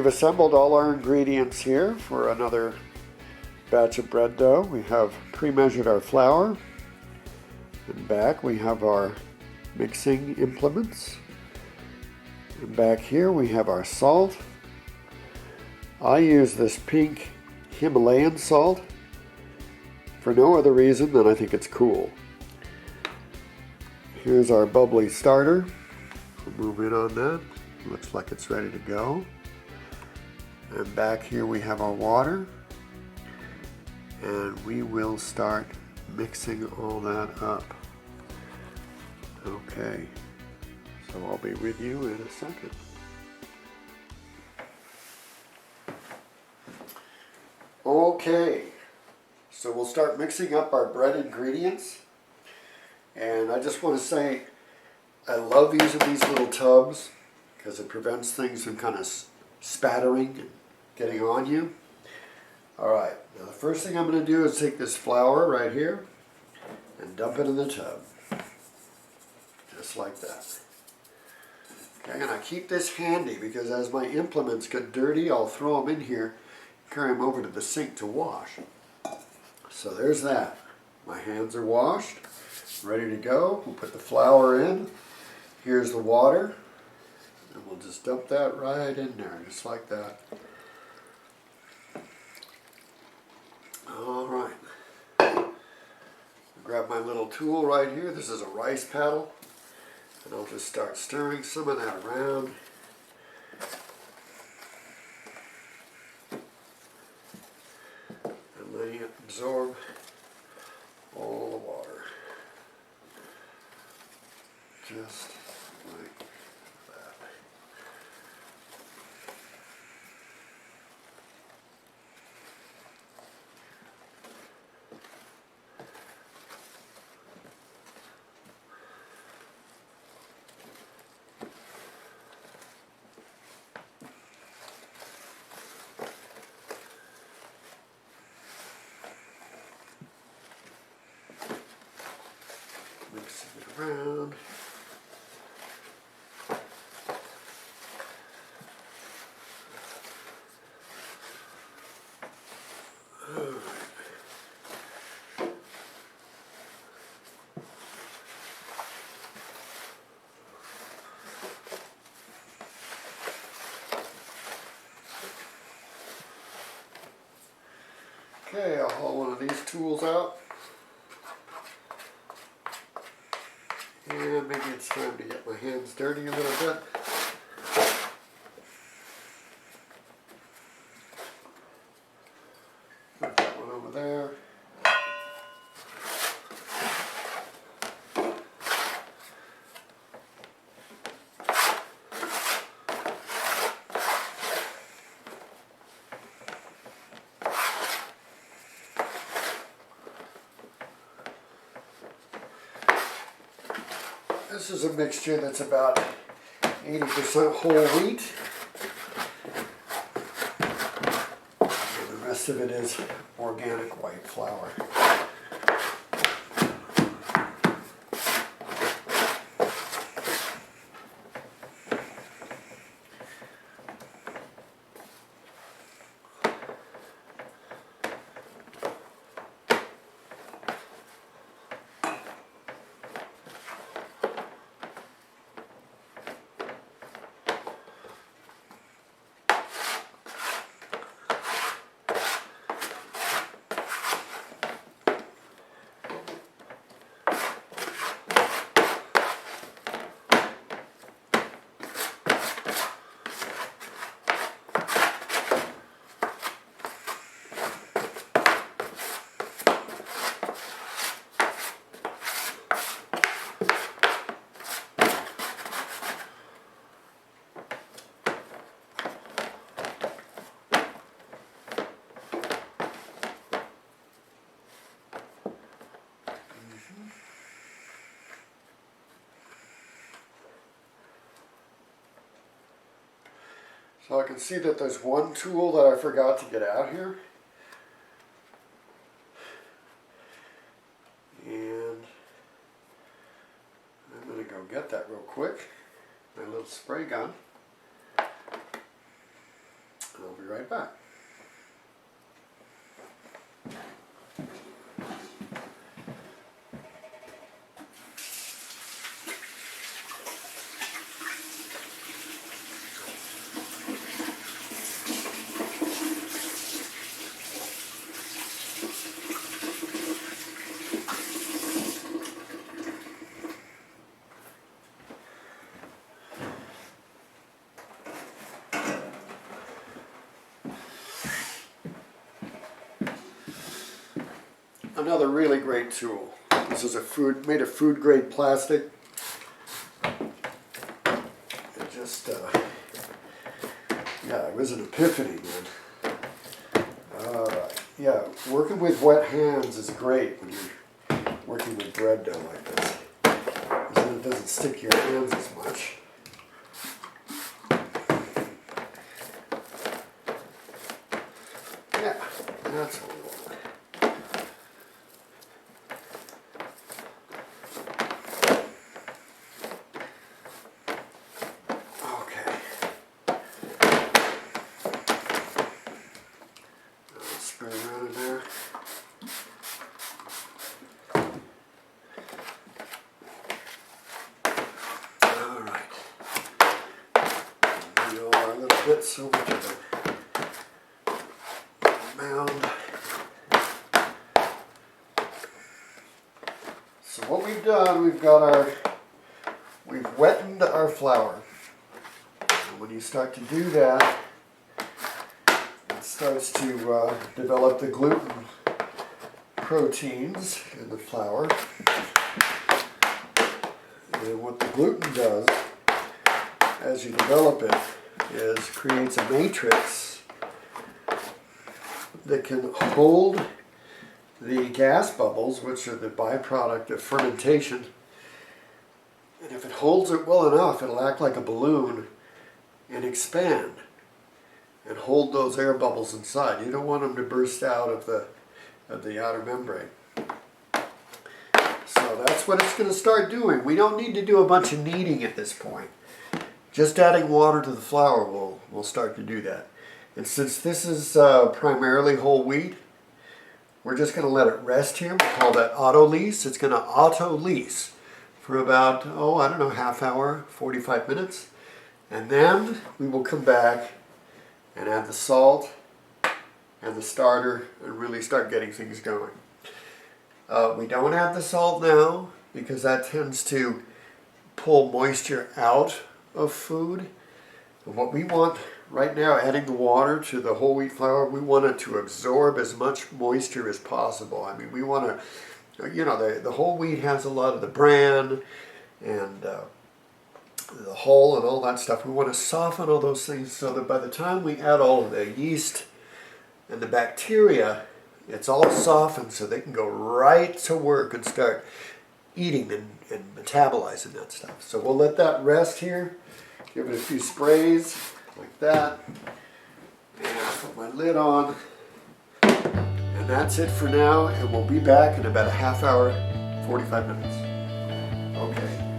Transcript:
we've assembled all our ingredients here for another batch of bread dough. We have pre-measured our flour. And back we have our mixing implements. And back here we have our salt. I use this pink Himalayan salt for no other reason than I think it's cool. Here's our bubbly starter. We'll move in on that. Looks like it's ready to go. And back here we have our water. And we will start mixing all that up. Okay, so I'll be with you in a second. Okay, so we'll start mixing up our bread ingredients. And I just want to say, I love using these little tubs because it prevents things from kind of spattering and getting on you. Alright, now the first thing I'm going to do is take this flour right here and dump it in the tub. Just like that. Okay, and I keep this handy because as my implements get dirty, I'll throw them in here, carry them over to the sink to wash. So there's that. My hands are washed, ready to go. We'll put the flour in. Here's the water. And we'll just dump that right in there, just like that. All right. Grab my little tool right here. This is a rice paddle. And I'll just start stirring some of that around. And letting it absorb all the water. Just like that. Mixing it around. Okay, I'll haul one of these tools out. And maybe it's time to get my hands dirty a little bit. Put that one over there. This is a mixture that's about 80% whole wheat. And the rest of it is organic white flour. So I can see that there's one tool that I forgot to get out here. And I'm going to go get that real quick. My little spray gun. right back. Another really great tool. This is made of food grade plastic. It just, yeah, it was an epiphany, man. Alright, yeah, working with wet hands is great when you're working with bread dough like this. Because then it doesn't stick to your hands as much. Yeah, that's what we want. Around in there. All right. We all our little bits over to the mound. So what we've done, we've wetted our flour. And when you start to do that, starts to develop the gluten proteins in the flour. And what the gluten does, as you develop it, is creates a matrix that can hold the gas bubbles, which are the byproduct of fermentation. And if it holds it well enough, it'll act like a balloon and expand and hold those air bubbles inside. You don't want them to burst out of the outer membrane. So that's what it's going to start doing. We don't need to do a bunch of kneading at this point. Just adding water to the flour will start to do that. And since this is primarily whole wheat, we're just going to let it rest here. We call that auto-lease. It's going to auto-lease for about, I don't know, half hour, 45 minutes. And then we will come back and add the salt and the starter and really start getting things going. We don't add the salt now because that tends to pull moisture out of food. And what we want right now, adding the water to the whole wheat flour, we want it to absorb as much moisture as possible. I mean, we want to, the whole wheat has a lot of the bran and the hull and all that stuff. We want to soften all those things so that by the time we add all of the yeast and the bacteria, it's all softened so they can go right to work and start eating and metabolizing that stuff. So we'll let that rest here, give it a few sprays like that, and put my lid on, and that's it for now, and we'll be back in about a half hour, 45 minutes. Okay.